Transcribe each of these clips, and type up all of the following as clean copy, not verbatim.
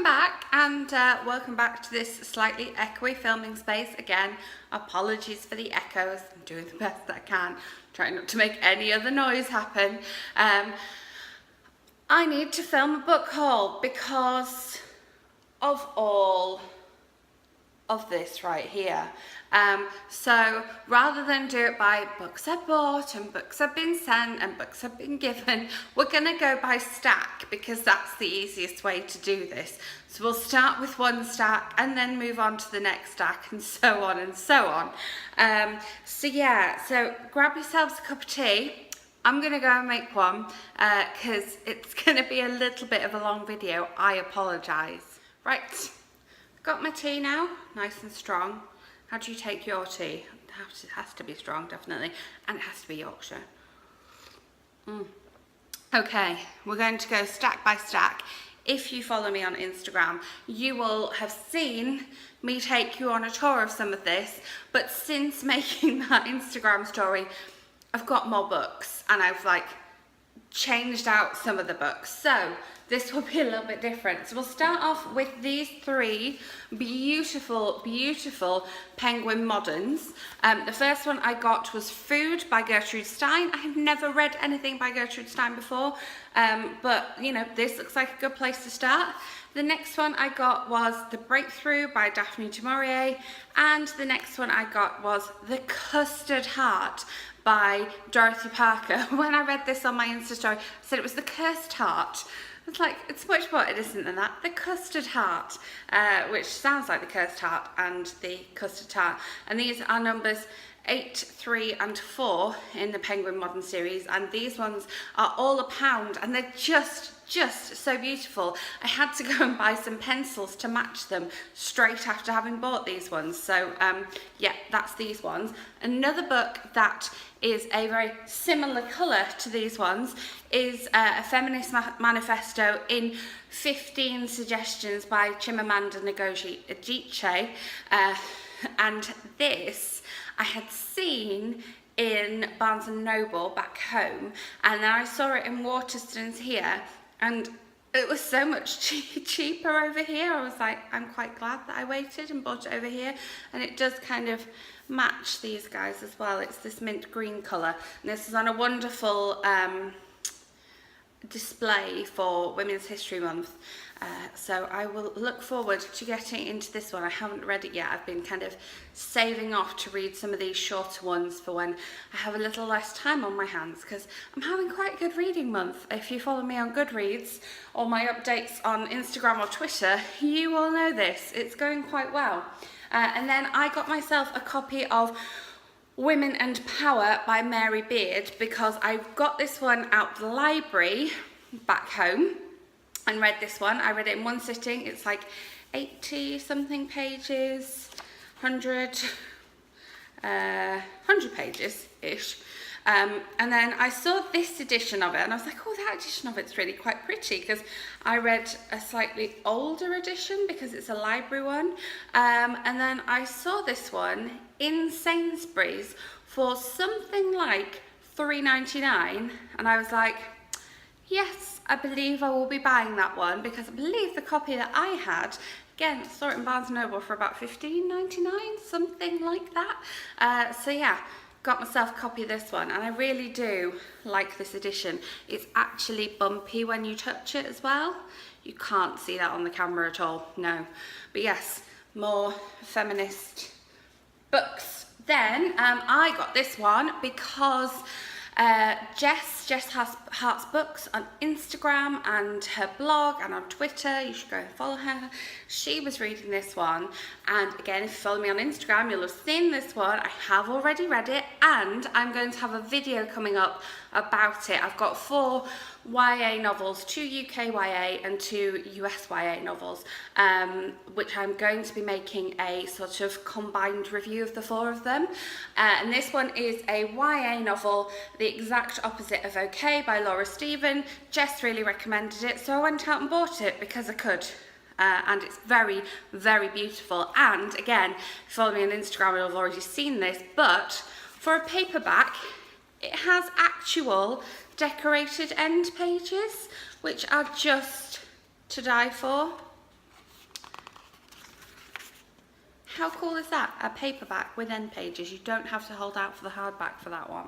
back, and welcome back to this slightly echoey filming space. Again, apologies for the echoes. I'm doing the best that I can, trying not to make any other noise happen. I need to film a book haul because of all of this right here. So rather than do it by books I bought and books I've been sent and books I've been given, we're gonna go by stack because that's the easiest way to do this. So we'll start with one stack and then move on to the next stack, and so on and so on. So yeah, so grab yourselves a cup of tea. I'm gonna go and make one because it's gonna be a little bit of a long video. I apologise. Right, got my tea now, nice and strong. How do you take your tea? It has to be strong, definitely, and it has to be Yorkshire. Okay, we're going to go stack by stack. If you follow me on Instagram, you will have seen me take you on a tour of some of this, but since making that Instagram story, I've got more books, and I've changed out some of the books. So this will be a little bit different. So we'll start off with these three beautiful, beautiful Penguin moderns. The first one I got was Food by Gertrude Stein. I have never read anything by Gertrude Stein before, but you know, this looks like a good place to start. The next one I got was The Breakthrough by Daphne du Maurier, and the next one I got was The Custard Heart by Dorothy Parker. When I read this on my Insta story, I said it was The Cursed Heart. It's like, it's much more innocent than that. The Custard Heart, which sounds like The Cursed Heart and The Custard Tart. And these are numbers 8, 3 and 4 in the Penguin Modern series, and these ones are all £1 and they're just so beautiful. I had to go and buy some pencils to match them straight after having bought these ones. So yeah, that's these ones. Another book that is a very similar colour to these ones is a feminist manifesto in 15 suggestions by Chimamanda Ngozi Adichie, and this I had seen in Barnes & Noble back home, and then I saw it in Waterstones here, and it was so much cheaper over here. I was like, I'm quite glad that I waited and bought it over here, and it does kind of match these guys as well. It's this mint green colour, and this is on a wonderful display for Women's History Month. So I will look forward to getting into this one. I haven't read it yet. I've been kind of saving off to read some of these shorter ones for when I have a little less time on my hands, because I'm having quite a good reading month. If you follow me on Goodreads or my updates on Instagram or Twitter, you will know this. It's going quite well. And then I got myself a copy of Women and Power by Mary Beard because I got this one out the library back home and read this one. I read it in one sitting. It's like 80 something pages, 100 pages-ish. And then I saw this edition of it and I was like, oh, that edition of it's really quite pretty, because I read a slightly older edition because it's a library one. And then I saw this one in Sainsbury's for something like £3.99, and I was like, yes, I believe I will be buying that one, because I believe the copy that I had, again, I saw it in Barnes & Noble for about £15.99, something like that. So yeah, got myself a copy of this one, and I really do like this edition. It's actually bumpy when you touch it as well. You can't see that on the camera at all, no. But yes, more feminist books. Then I got this one because Jess has Hearts Books on Instagram and her blog and on Twitter. You should go and follow her. She was reading this one, and again, if you follow me on Instagram, you'll have seen this one. I have already read it, and I'm going to have a video coming up about it. I've got 4 YA novels, 2 UK YA and 2 US YA novels, which I'm going to be making a sort of combined review of the 4 of them. And this one is a YA novel, the exact opposite of OK by Laura Stephen. Jess really recommended it, so I went out and bought it because I could. And it's very, very beautiful. And again, if you follow me on Instagram, you'll have already seen this, but for a paperback, it has actual decorated end pages, which are just to die for. How cool is that? A paperback with end pages. You don't have to hold out for the hardback for that one.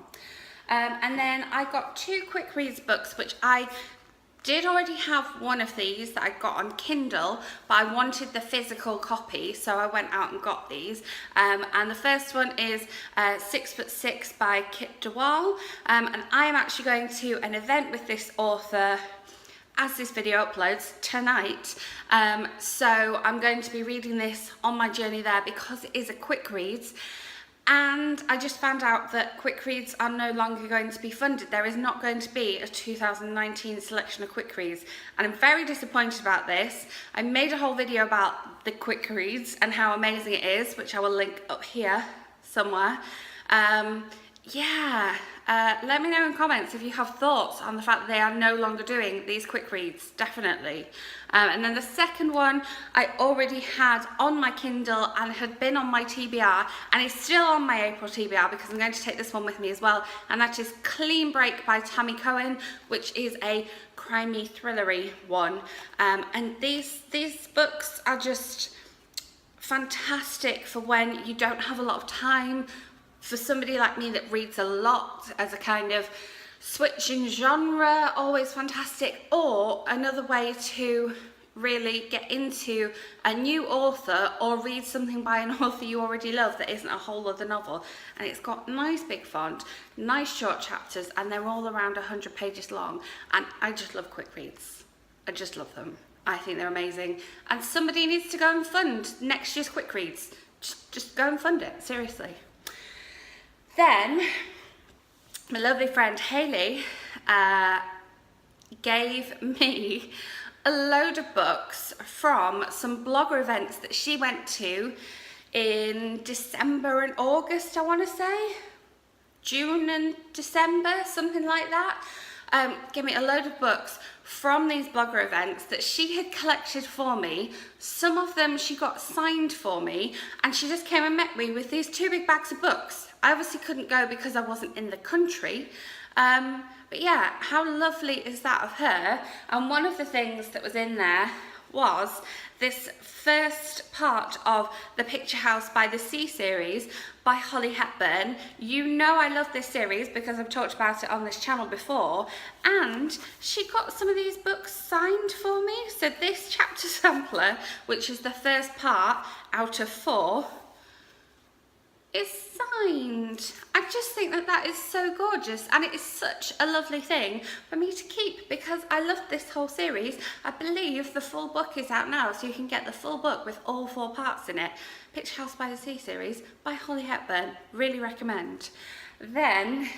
And then I got 2 quick reads books, which I did already have one of these that I got on Kindle, but I wanted the physical copy, so I went out and got these. And the first one is 6'6" by Kit De Waal, and I am actually going to an event with this author as this video uploads tonight, so I'm going to be reading this on my journey there because it is a quick reads. And I just found out that quick reads are no longer going to be funded. There is not going to be a 2019 selection of quick reads, and I'm very disappointed about this. I made a whole video about the quick reads and how amazing it is, which I will link up here somewhere. Let me know in comments if you have thoughts on the fact that they are no longer doing these quick reads, definitely. And then the second one I already had on my Kindle and had been on my TBR, and it's still on my April TBR because I'm going to take this one with me as well, and that is Clean Break by Tammy Cohen, which is a crimey, thrillery one. And these books are just fantastic for when you don't have a lot of time. For somebody like me that reads a lot, as a kind of switch in genre, always fantastic. Or another way to really get into a new author or read something by an author you already love that isn't a whole other novel. And it's got nice big font, nice short chapters, and they're all around 100 pages long. And I just love quick reads. I just love them. I think they're amazing. And somebody needs to go and fund next year's quick reads. Just go and fund it, seriously. Then, my lovely friend Hayley gave me a load of books from some blogger events that she went to in December and August, I want to say. June and December, something like that. Gave me a load of books from these blogger events that she had collected for me. Some of them she got signed for me, and she just came and met me with these 2 big bags of books. I obviously couldn't go because I wasn't in the country, but yeah, how lovely is that of her? And one of the things that was in there was this first part of the Picture House by the Sea series by Holly Hepburn. You know I love this series because I've talked about it on this channel before, and she got some of these books signed for me. So this chapter sampler, which is the first part out of 4, is signed. I just think that that is so gorgeous, and it is such a lovely thing for me to keep because I love this whole series. I believe the full book is out now, so you can get the full book with all 4 parts in it. Picture House by the Sea series by Holly Hepburn. Really recommend. Then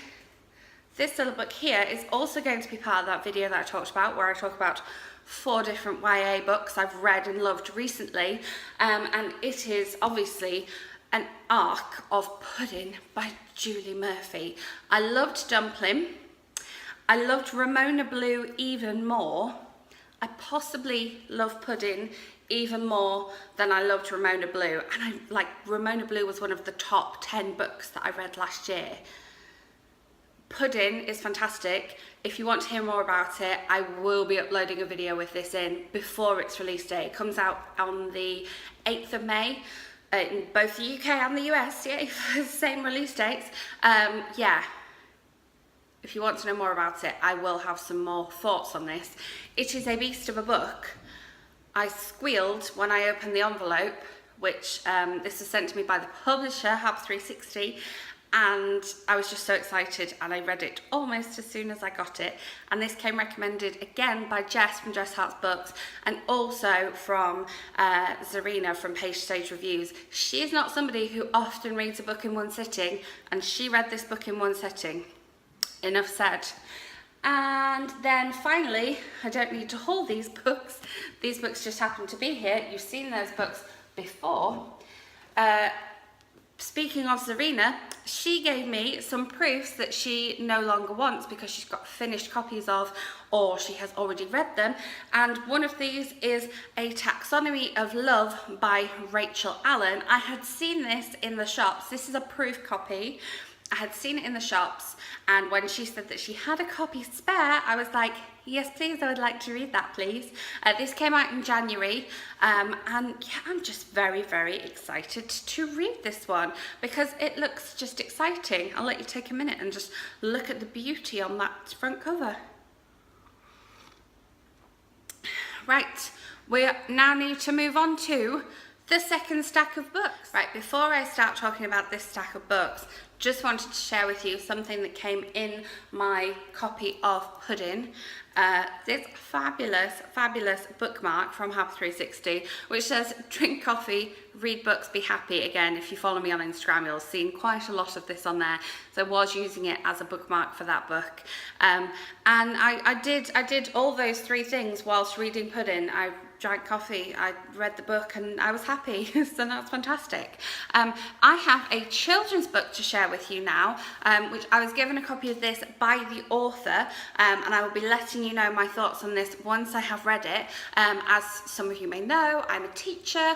this little book here is also going to be part of that video that I talked about, where I talk about 4 different YA books I've read and loved recently, and it is obviously an arc of Puddin by Julie Murphy. I loved Dumpling. I loved Ramona Blue even more. I possibly love Puddin even more than I loved Ramona Blue. And Ramona Blue was one of the top 10 books that I read last year. Puddin is fantastic. If you want to hear more about it, I will be uploading a video with this in before its release date. It comes out on the 8th of May. In both the UK and the US, yeah, the same release dates. Yeah, if you want to know more about it, I will have some more thoughts on this. It is a beast of a book. I squealed when I opened the envelope, which this was sent to me by the publisher, Hab360, and I was just so excited, and I read it almost as soon as I got it. And this came recommended again by Jess from Jess Hearts Books, and also from Zarina from Page Stage Reviews. She is not somebody who often reads a book in one sitting, and she read this book in one sitting. Enough said. And then finally, I don't need to haul these books. These books just happen to be here. You've seen those books before. Speaking of Zarina, she gave me some proofs that she no longer wants because she's got finished copies of, or she has already read them. And one of these is A Taxonomy of Love by Rachael Allen. I had seen this in the shops. This is a proof copy. I had seen it in the shops, and when she said that she had a copy spare, I was like, yes please, I would like to read that please. This came out in January, and yeah, I'm just very, very excited to read this one because it looks just exciting. I'll let you take a minute and just look at the beauty on that front cover. Right, we now need to move on to the second stack of books. Right, before I start talking about this stack of books, just wanted to share with you something that came in my copy of Puddin. This fabulous, fabulous bookmark from Hab 360, which says, drink coffee, read books, be happy. Again, if you follow me on Instagram, you'll have seen quite a lot of this on there. So I was using it as a bookmark for that book. And I did all those three things whilst reading Puddin. I drank coffee, I read the book, and I was happy. So that's fantastic. I have a children's book to share with you now, which I was given a copy of this by the author, and I will be letting you know my thoughts on this once I have read it. As some of you may know, I'm a teacher,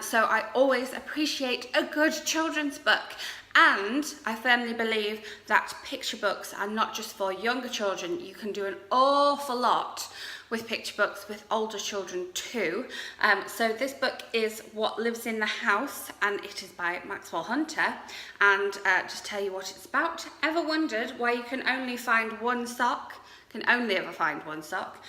so I always appreciate a good children's book. And I firmly believe that picture books are not just for younger children. You can do an awful lot with picture books with older children too. So this book is What Lives in the House, and it is by Maxwell Hunter. And just tell you what it's about. Ever wondered why you can only find one sock? Can only ever find one sock?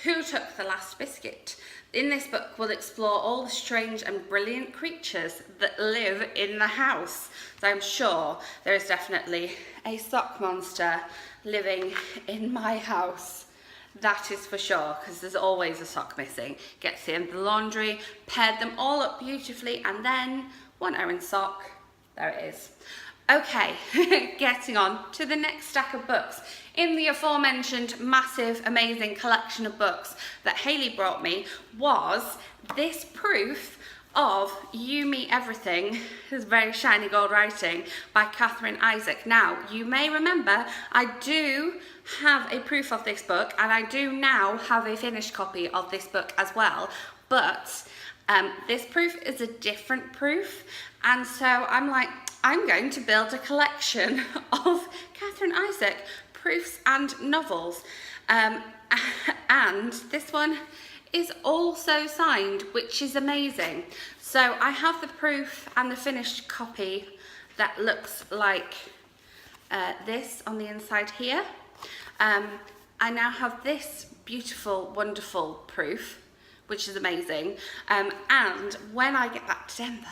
Who took the last biscuit? In this book, we'll explore all the strange and brilliant creatures that live in the house. So I'm sure there is definitely a sock monster living in my house. That is for sure, because there's always a sock missing. Gets in the laundry, paired them all up beautifully, and then one errand sock. There it is. Okay, getting on to the next stack of books. In the aforementioned massive, amazing collection of books that Hayley brought me was this proof of You Me Everything, this very shiny gold writing by Katherine Isaac. Now, you may remember I do have a proof of this book, and I do now have a finished copy of this book as well, but this proof is a different proof, and so I'm like, I'm going to build a collection of Katherine Isaac proofs and novels, and this one is also signed, which is amazing. So I have the proof and the finished copy that looks like this on the inside here. I now have this beautiful, wonderful proof, which is amazing. And when I get back to Denver,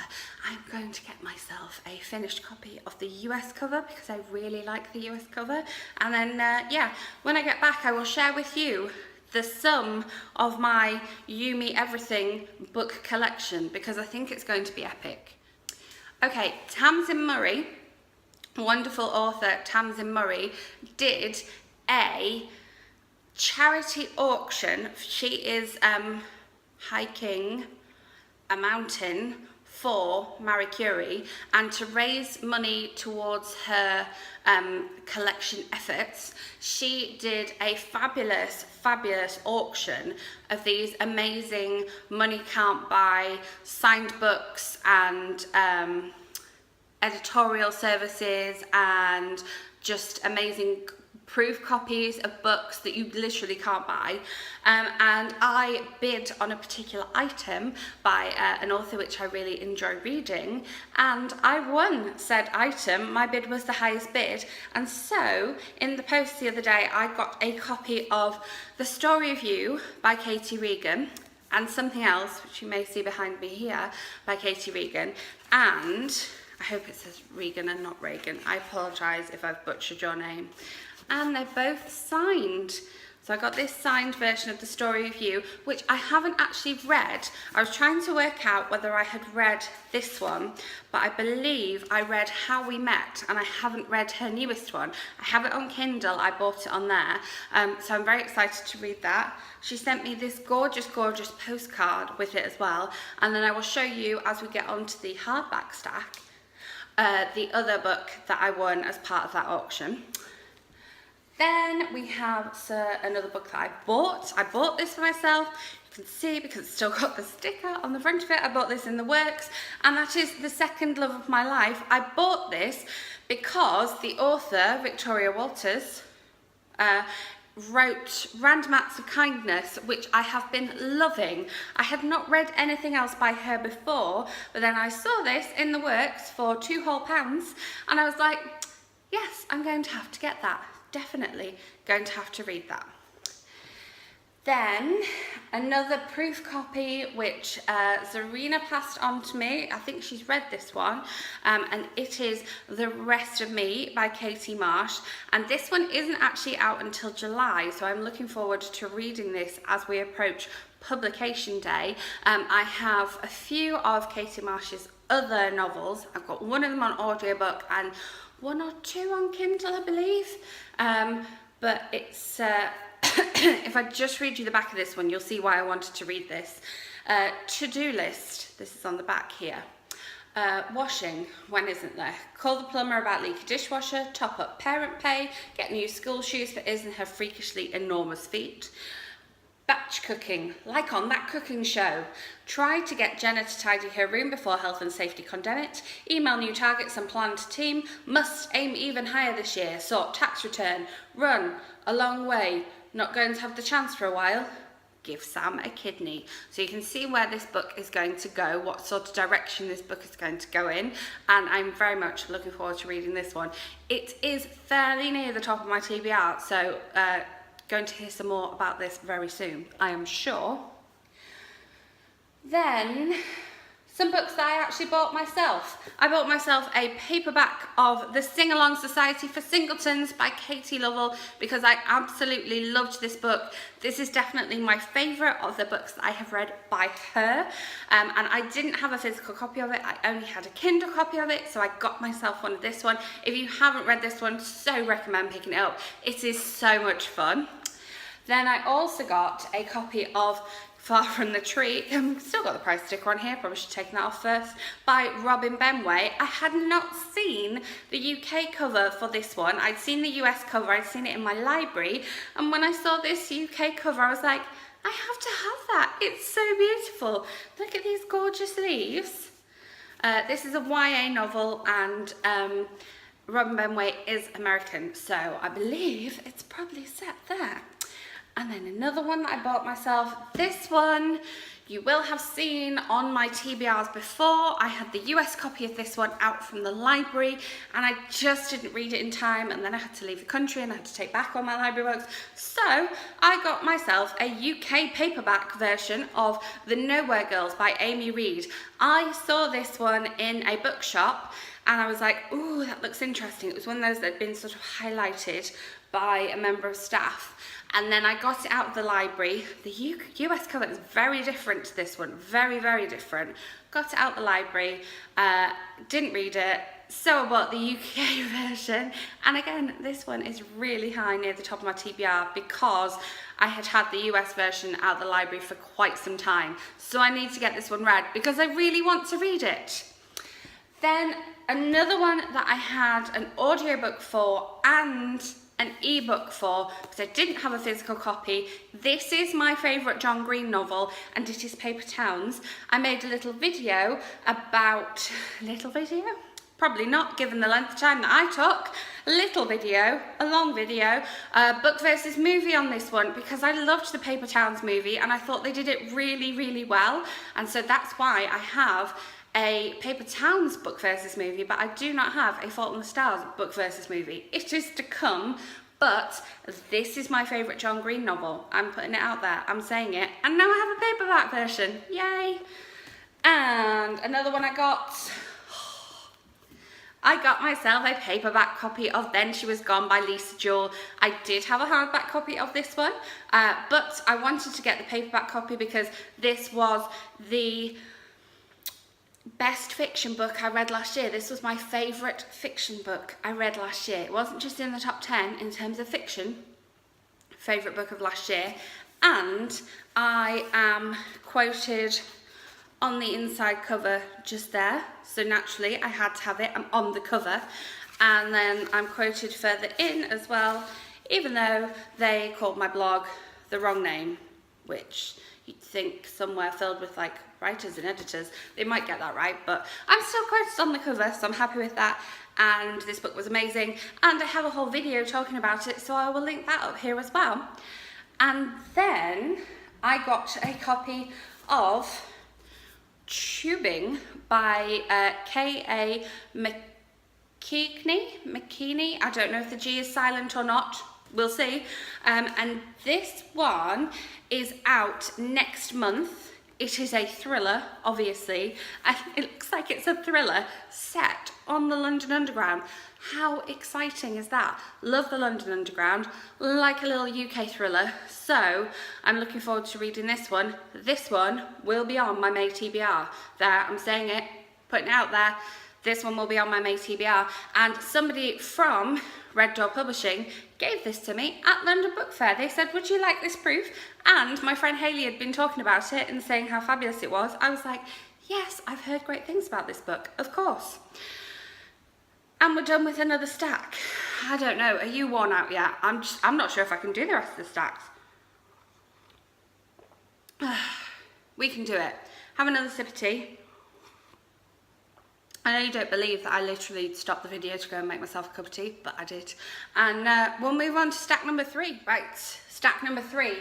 I'm going to get myself a finished copy of the US cover because I really like the US cover. And then, yeah, when I get back, I will share with you the sum of my You Me Everything book collection because I think it's going to be epic. Okay, Tamsin Murray, wonderful author Tamsin Murray, did a charity auction. She is hiking a mountain for Marie Curie, and to raise money towards her collection efforts, she did a fabulous, fabulous auction of these amazing money can't buy signed books and editorial services and just amazing proof copies of books that you literally can't buy, and I bid on a particular item by an author which I really enjoy reading, and I won said item. My bid was the highest bid, and so in the post the other day I got a copy of The Story of You by Katy Regan, and something else which you may see behind me here by Katy Regan, and I hope it says Regan and not Regan. I apologise if I've butchered your name. And they're both signed. So I got this signed version of The Story of You, which I haven't actually read. I was trying to work out whether I had read this one, but I believe I read How We Met, and I haven't read her newest one. I have it on Kindle, I bought it on there, so I'm very excited to read that. She sent me this gorgeous, gorgeous postcard with it as well, and then I will show you as we get onto the hardback stack, the other book that I won as part of that auction. Then we have another book that I bought. I bought this for myself. You can see because it's still got the sticker on the front of it. I bought this in the works, and that is The Second Love of My Life. I bought this because the author, Victoria Walters, wrote Random Acts of Kindness, which I have been loving. I had not read anything else by her before, but then I saw this in the works for £2 whole, and I was like, yes, I'm going to have to get that. Definitely going to have to read that. Then another proof copy which Zarina passed on to me. I think she's read this one, and it is The Rest of Me by Katy Marsh, and this one isn't actually out until July, so I'm looking forward to reading this as we approach publication day. I have a few of Katy Marsh's other novels. I've got one of them on audiobook and one or two on Kindle, I believe, but it's if I just read you the back of this one, you'll see why I wanted to read this. To-do list, this is on the back here. Washing, when isn't there? Call the plumber about leaky dishwasher, top up parent pay, get new school shoes for Iz and her freakishly enormous feet. Batch cooking, like on that cooking show. Try to get Jenna to tidy her room before health and safety condemn it. Email new targets and plan to team. Must aim even higher this year. Sort tax return. Run a long way. Not going to have the chance for a while. Give Sam a kidney. So you can see where this book is going to go, what sort of direction this book is going to go in, and I'm very much looking forward to reading this one. It is fairly near the top of my TBR, so going to hear some more about this very soon, I am sure. Then, some books that I actually bought myself. I bought myself a paperback of The Singalong Society for Singletons by Lovell because I absolutely loved this book. This is definitely my favourite of the books that I have read by her, and I didn't have a physical copy of it. I only had a Kindle copy of it, so I got myself one of this one. If you haven't read this one, so recommend picking it up. It is so much fun. Then I also got a copy of Far From the Tree, still got the price sticker on here, probably should have taken that off first, by Robin Benway. I had not seen the UK cover for this one. I'd seen the US cover, I'd seen it in my library, and when I saw this UK cover, I was like, I have to have that. It's so beautiful. Look at these gorgeous leaves. This is a YA novel, and Robin Benway is American, so I believe it's probably set there. And then another one that I bought myself, this one you will have seen on my TBRs before. I had the US copy of this one out from the library, and I just didn't read it in time, and then I had to leave the country and I had to take back all my library books. So I got myself a UK paperback version of The Nowhere Girls by Amy Reed. I saw this one in a bookshop and I was like, ooh, that looks interesting. It was one of those that had been sort of highlighted by a member of staff. And then I got it out of the library. The US cover is very different to this one, very, very different. Got it out of the library, didn't read it, so I bought the UK version. And again, this one is really high near the top of my TBR because I had had the US version out of the library for quite some time. So I need to get this one read because I really want to read it. Then another one that I had an audiobook for and an ebook for, because I didn't have a physical copy. This is my favourite John Green novel, and it is Paper Towns. I made a little video about, probably not given the length of time that I took, a long video, book versus movie on this one, because I loved the Paper Towns movie and I thought they did it really, really well, and so that's why I have a Paper Towns book versus movie, but I do not have a Fault in the Stars book versus movie. It is to come, but this is my favourite John Green novel. I'm putting it out there, I'm saying it, and now I have a paperback version, yay! And another one I got myself a paperback copy of Then She Was Gone by Lisa Jewell. I did have a hardback copy of this one, but I wanted to get the paperback copy because this was the best fiction book I read last year. This was my favourite fiction book I read last year. It wasn't just in the top 10 in terms of fiction, favourite book of last year, and I am quoted on the inside cover just there, so naturally I had to have it. I'm on the cover, and then I'm quoted further in as well even though they called my blog the wrong name, which you'd think somewhere filled with like writers and editors, they might get that right, but I'm still quoted on the cover, so I'm happy with that. And this book was amazing, and I have a whole video talking about it, so I will link that up here as well. And then I got a copy of Tubing by KA McKeagney. I don't know if the G is silent or not. We'll see. And this one is out next month. It is a thriller, obviously, and it looks like it's a thriller set on the London Underground. How exciting is that? Love the London Underground, like a little UK thriller. So I'm looking forward to reading this one. This one will be on my May TBR. There, I'm saying it, putting it out there. This one will be on my May TBR. And somebody from Red Door Publishing gave this to me at London Book Fair. They said, would you like this proof? And my friend Hayley had been talking about it and saying how fabulous it was. I was like, yes, I've heard great things about this book, of course. And we're done with another stack. I don't know, are you worn out yet? I'm not sure if I can do the rest of the stacks. We can do it. Have another sip of tea. I know you don't believe that I literally stopped the video to go and make myself a cup of tea, but I did. And we'll move on to stack number 3. Right, stack number 3.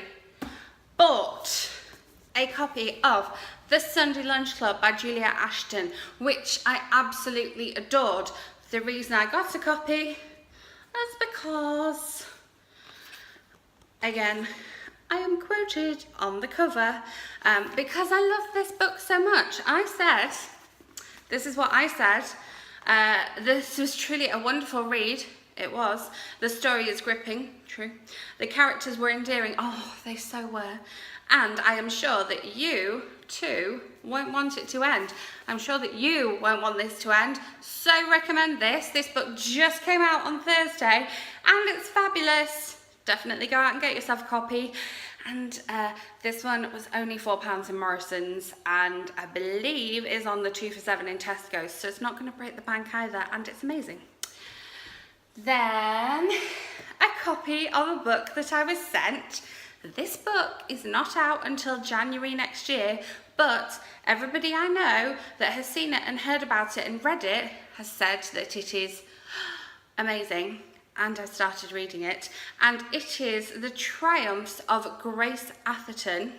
Bought a copy of The Sunday Lunch Club by Juliet Ashton, which I absolutely adored. The reason I got a copy is because, again, I am quoted on the cover because I love this book so much. I said, this is what I said, this was truly a wonderful read. It was. The story is gripping, true. The characters were endearing, oh, they so were. And I am sure that you, too, won't want it to end. I'm sure that you won't want this to end, so recommend this. This book just came out on Thursday, and it's fabulous. Definitely go out and get yourself a copy. And this one was only £4 in Morrison's, and I believe is on the 2 for £7 in Tesco's, so it's not going to break the bank either, and it's amazing. Then a copy of a book that I was sent. This book is not out until January next year, but everybody I know that has seen it and heard about it and read it has said that it is amazing. And I started reading it, and it is The Triumphs of Grace Atherton,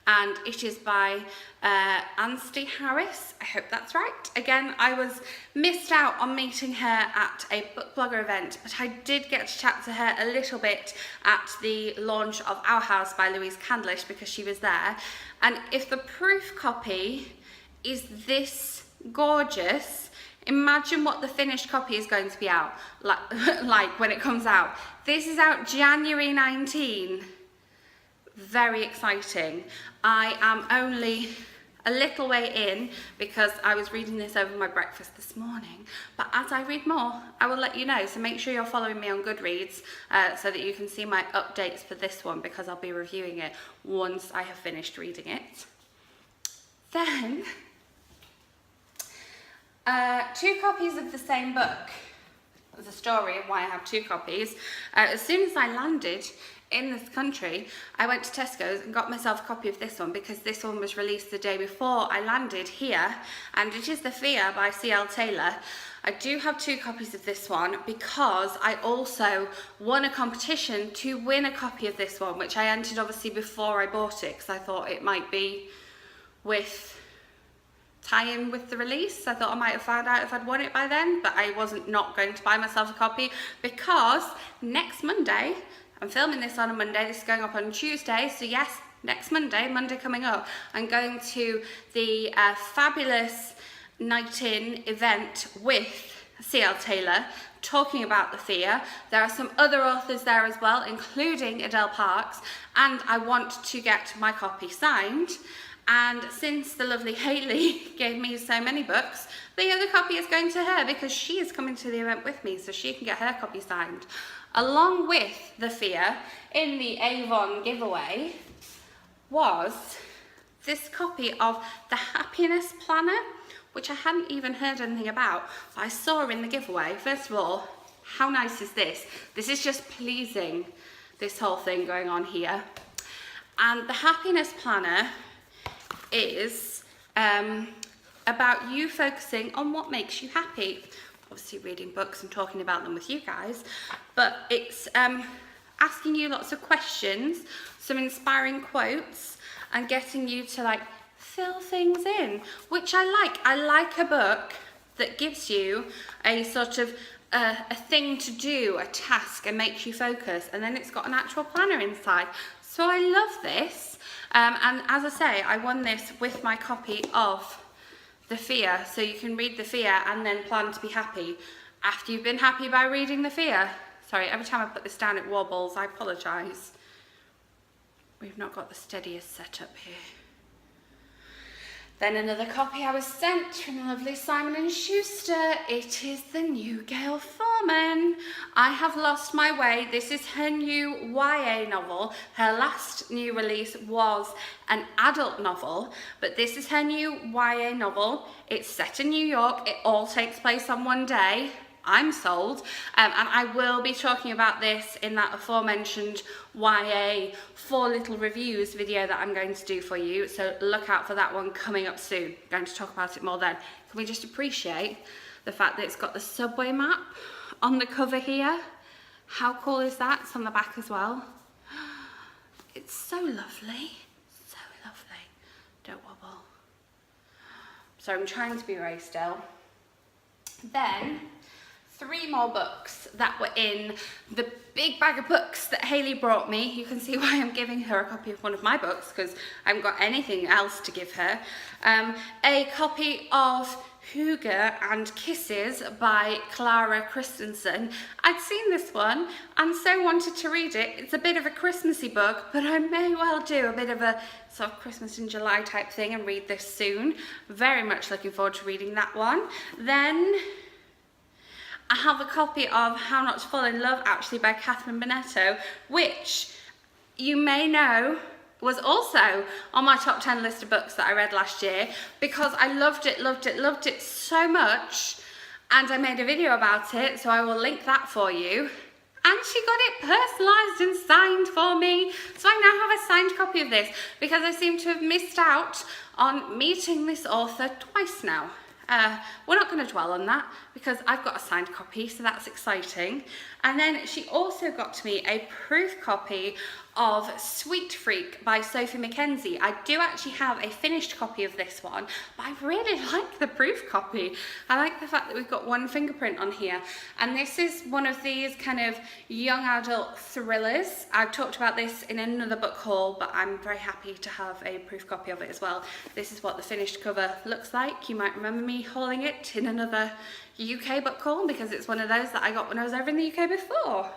and it is by Anstey Harris. I hope that's right. Again, I was missed out on meeting her at a book blogger event, but I did get to chat to her a little bit at the launch of Our House by Louise Candlish because she was there. And if the proof copy is this gorgeous, imagine what the finished copy is going to be out like when it comes out. This is out January 19. Very exciting. I am only a little way in because I was reading this over my breakfast this morning, but as I read more I will let you know, so make sure you're following me on Goodreads so that you can see my updates for this one, because I'll be reviewing it once I have finished reading it. Then 2 copies of the same book. There's a story of why I have 2 copies. As soon as I landed in this country, I went to Tesco's and got myself a copy of this one because this one was released the day before I landed here, and it is The Fear by C.L. Taylor. I do have 2 copies of this one because I also won a competition to win a copy of this one, which I entered obviously before I bought it because I thought it might be with tie-in with the release. I thought I might have found out if I'd won it by then, but I wasn't not going to buy myself a copy because next Monday, I'm filming this on a Monday, this is going up on Tuesday, so yes, next Monday coming up, I'm going to the fabulous Night In event with C.L. Taylor, talking about The Fear. There are some other authors there as well, including Adele Parks, and I want to get my copy signed. And since the lovely Hayley gave me so many books, the other copy is going to her because she is coming to the event with me, so she can get her copy signed. Along with The Fear, in the Avon giveaway, was this copy of The Happiness Planner, which I hadn't even heard anything about, but I saw in the giveaway. First of all, How nice is this? This is just pleasing, this whole thing going on here. And the happiness planner is about you focusing on what makes you happy. Obviously reading books and talking about them with you guys, but it's asking you lots of questions, some inspiring quotes, and getting you to like fill things in, which I like. I like a book that gives you a sort of a thing to do, a task, and makes you focus, and then it's got an actual planner inside. So I love this, and as I say, I won this with my copy of The Fear, so you can read The Fear and then plan to be happy after you've been happy by reading The Fear. Sorry, every time I put this down it wobbles, I apologise. We've not got the steadiest setup here. Then another copy I was sent from the lovely Simon & Schuster. It is the new Gail Foreman. I Have Lost My Way. This is her new YA novel. Her last new release was an adult novel, but this is her new YA novel. It's set in New York. It all takes place on one day. I'm sold, and I will be talking about this in that aforementioned YA 4 little reviews video that I'm going to do for you, so look out for that one coming up soon. I'm going to talk about it more then. Can we just appreciate the fact that it's got the subway map on the cover here? How cool is that? It's on the back as well. It's so lovely, so lovely. Don't wobble. So I'm trying to be very still. Then 3 more books that were in the big bag of books that Hayley brought me. You can see why I'm giving her a copy of one of my books, because I haven't got anything else to give her. A copy of Hygge and Kisses by Clara Christensen. I'd seen this one and so wanted to read it. It's a bit of a Christmassy book, but I may well do a bit of a sort of Christmas in July type thing and read this soon. Very much looking forward to reading that one. Then I have a copy of How Not to Fall in Love, actually, by Catherine Bonetto, which you may know was also on my top 10 list of books that I read last year, because I loved it so much, and I made a video about it, so I will link that for you. And she got it personalised and signed for me, so I now have a signed copy of this, because I seem to have missed out on meeting this author twice now. We're not going to dwell on that because I've got a signed copy, so that's exciting. And then she also got to me a proof copy of Sweetfreak by Sophie McKenzie. I do actually have a finished copy of this one, but I really like the proof copy. I like the fact that we've got one fingerprint on here. And this is one of these kind of young adult thrillers. I've talked about this in another book haul, but I'm very happy to have a proof copy of it as well. This is what the finished cover looks like. You might remember me hauling it in another UK book haul, because it's one of those that I got when I was over in the UK before.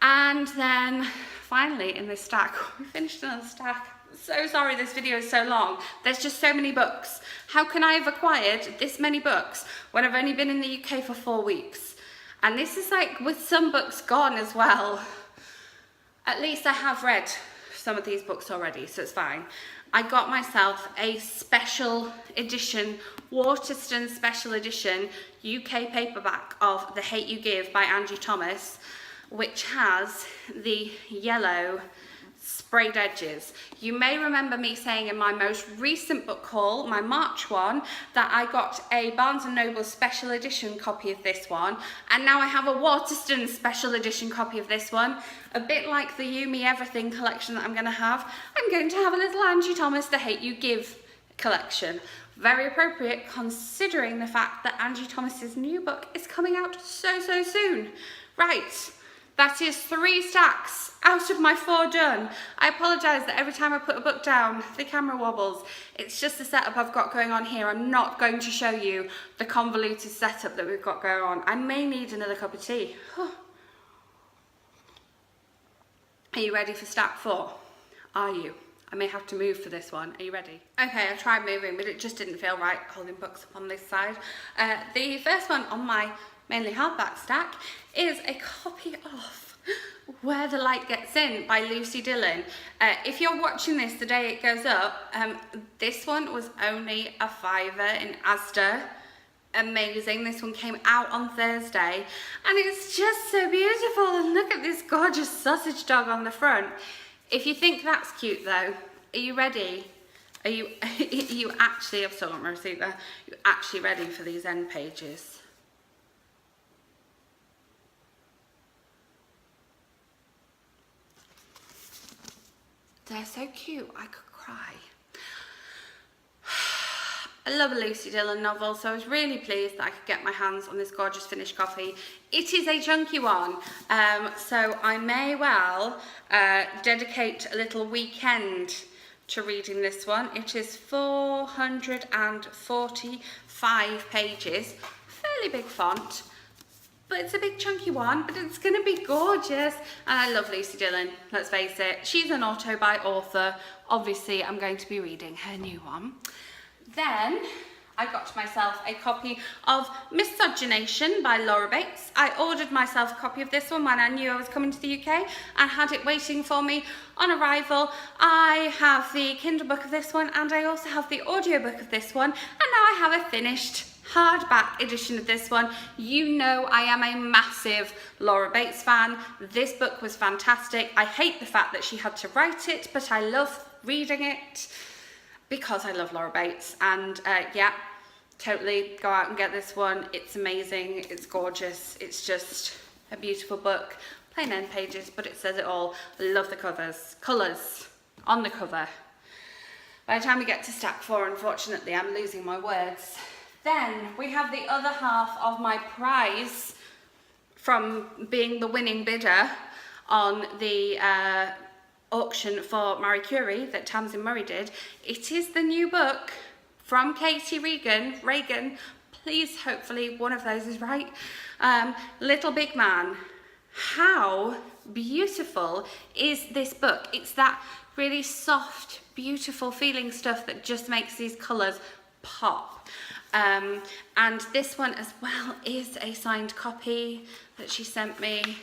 And then finally in this stack, we finished another stack. So sorry this video is so long. There's just so many books. How can I have acquired this many books when I've only been in the UK for 4 weeks? And this is like with some books gone as well. At least I have read some of these books already, so it's fine. I got myself a special edition, Waterston special edition UK paperback of The Hate You Give by Angie Thomas, which has the yellow sprayed edges. You may remember me saying in my most recent book haul, my March one, that I got a Barnes & Noble special edition copy of this one, and now I have a Waterston special edition copy of this one. A bit like the You Me Everything collection that I'm going to have. I'm going to have a little Angie Thomas The Hate You Give collection. Very appropriate considering the fact that Angie Thomas's new book is coming out so soon. Right. That is 3 stacks out of my 4 done. I apologise that every time I put a book down, the camera wobbles. It's just the setup I've got going on here. I'm not going to show you the convoluted setup that we've got going on. I may need another cup of tea. Are you ready for stack 4? Are you? I may have to move for this one. Are you ready? Okay, I tried moving, but it just didn't feel right holding books up on this side. The first one on my mainly hardback stack is a copy of Where the Light Gets In by Lucy Dillon. If you're watching this the day it goes up, this one was only a £5 in Asda amazing. This one came out on Thursday and it's just so beautiful. And look at this gorgeous sausage dog on the front. If you think that's cute though, are you ready? Are you actually, I've still got my receipt there, you actually ready for these end pages? They're so cute, I could cry. I love a Lucy Dillon novel, so I was really pleased that I could get my hands on this gorgeous finished copy. It is a chunky one, so I may well dedicate a little weekend to reading this one. It is 445 pages, fairly big font, but it's a big chunky one, but it's going to be gorgeous. And I love Lucy Dillon, let's face it. She's an auto-buy author. Obviously, I'm going to be reading her new one. Then I got myself a copy of Miscegenation by Laura Bates. I ordered myself a copy of this one when I knew I was coming to the UK and had it waiting for me on arrival. I have the Kindle book of this one and I also have the audiobook of this one, and now I have a finished hardback edition of this one. You know I am a massive Laura Bates fan. This book was fantastic. I hate the fact that she had to write it, but I love reading it because I love Laura Bates. And yeah, totally go out and get this one. It's amazing, it's gorgeous, it's just a beautiful book. Plain end pages, but it says it all. I love the colours on the cover. By the time we get to stack 4, unfortunately, I'm losing my words. Then we have the other half of my prize from being the winning bidder on the auction for Marie Curie that Tamsin Murray did. It is the new book from Katy, Regan, please hopefully one of those is right, Little Big Man. How beautiful is this book? It's that really soft, beautiful feeling stuff that just makes these colours pop. And this one as well is a signed copy that she sent me.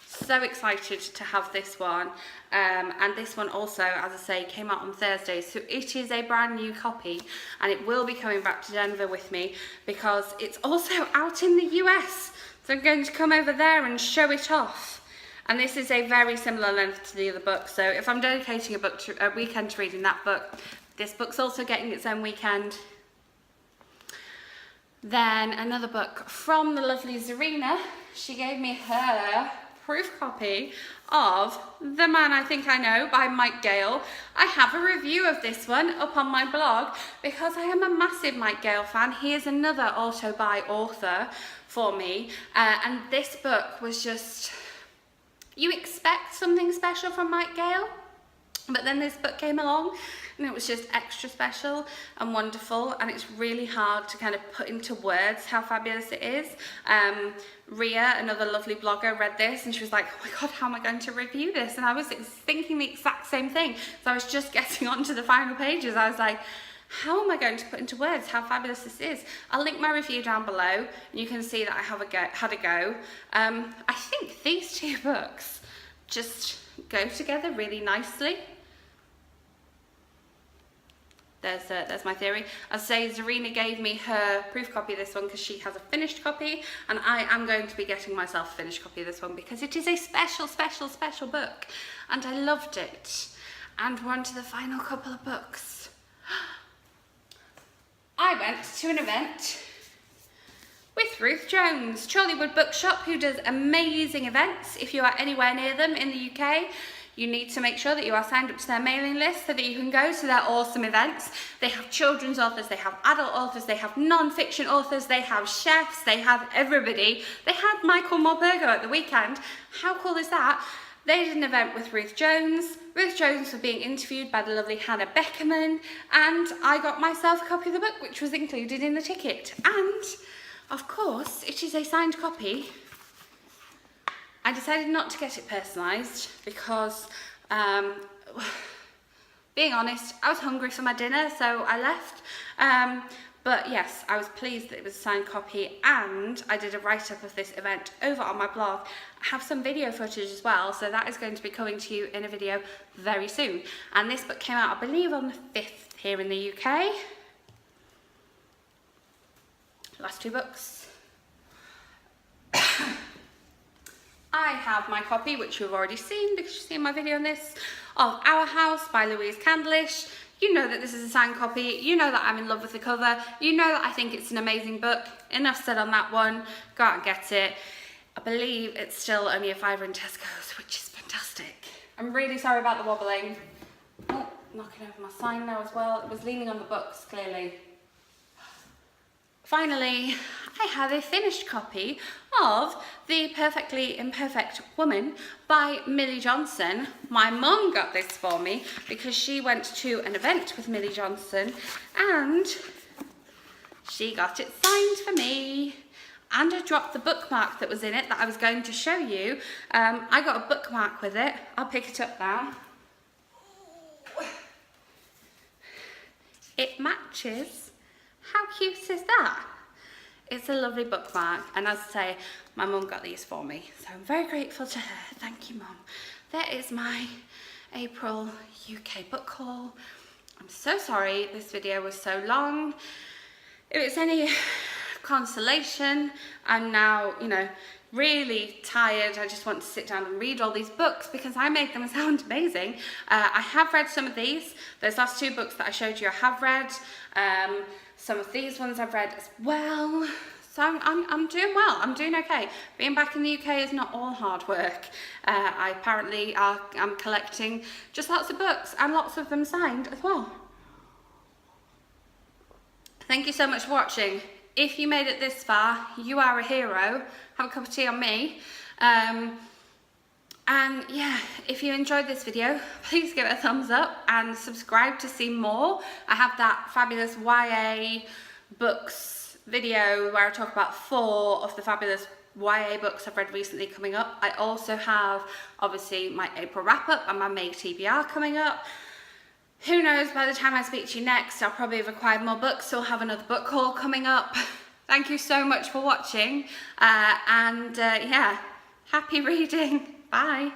So excited to have this one, and this one also, as I say, came out on Thursday, so it is a brand new copy and it will be coming back to Denver with me because it's also out in the US, so I'm going to come over there and show it off. And this is a very similar length to the other book, so if I'm dedicating a weekend to reading that book, this book's also getting its own weekend. Then another book from the lovely Zarina. She gave me her proof copy of The Man I Think I Know by Mike Gale. I have a review of this one up on my blog because I am a massive Mike Gale fan. He is another auto-buy author for me, and this book was just, you expect something special from Mike Gale, but then this book came along and it was just extra special and wonderful, and it's really hard to kind of put into words how fabulous it is. Ria, another lovely blogger, read this and she was like, oh my god, how am I going to review this? And I was thinking the exact same thing. So I was just getting onto the final pages. I was like, how am I going to put into words how fabulous this is? I'll link my review down below and you can see that I had a go. I think these two books just go together really nicely. There's my theory. As I say, Zarina gave me her proof copy of this one because she has a finished copy, and I am going to be getting myself a finished copy of this one because it is a special, special, special book, and I loved it. And we're on to the final couple of books. I went to an event with Ruth Jones, Chorleywood Bookshop, who does amazing events. If you are anywhere near them in the UK, you need to make sure that you are signed up to their mailing list so that you can go to their awesome events. They have children's authors, they have adult authors, they have non-fiction authors, they have chefs, they have everybody. They had Michael Morpurgo at the weekend. How cool is that? They did an event with Ruth Jones. Ruth Jones was being interviewed by the lovely Hannah Beckerman, and I got myself a copy of the book, which was included in the ticket. And, of course, it is a signed copy. I decided not to get it personalised because, being honest, I was hungry for my dinner, so I left. But yes, I was pleased that it was a signed copy, and I did a write-up of this event over on my blog. I have some video footage as well, so that is going to be coming to you in a video very soon. And this book came out, I believe, on the 5th here in the UK. last two books. I have my copy, which you've already seen because you've seen my video on this, of Our House by Louise Scandalous. You know that this is a signed copy. You know that I'm in love with the cover. You know that I think it's an amazing book. Enough said on that one. Go out and get it. I believe it's still only a £5 in Tesco's, which is fantastic. I'm really sorry about the wobbling. Oh, knocking over my sign now as well. It was leaning on the books, clearly. Finally, I have a finished copy of The Perfectly Imperfect Woman by Millie Johnson. My mum got this for me because she went to an event with Millie Johnson and she got it signed for me. And I dropped the bookmark that was in it that I was going to show you. I got a bookmark with it. I'll pick it up now. It matches. How cute is that? It's a lovely bookmark, and as I say, my mum got these for me, so I'm very grateful to her. Thank you, Mum. There is my April UK book haul. I'm so sorry this video was so long. If it's any consolation, I'm now, you know, really tired. I just want to sit down and read all these books because I made them sound amazing. I have read some of these. Those last two books that I showed you I have read. Some of these ones I've read as well. So I'm doing well. I'm doing okay. Being back in the UK is not all hard work. I apparently am collecting just lots of books and lots of them signed as well. Thank you so much for watching. If you made it this far, you are a hero. Have a cup of tea on me. And yeah, if you enjoyed this video, please give it a thumbs up and subscribe to see more. I have that fabulous YA books video where I talk about 4 of the fabulous YA books I've read recently coming up. I also have, obviously, my April wrap-up and my May TBR coming up. Who knows, by the time I speak to you next, I'll probably have acquired more books, so I'll have another book haul coming up. Thank you so much for watching, yeah, happy reading. Bye.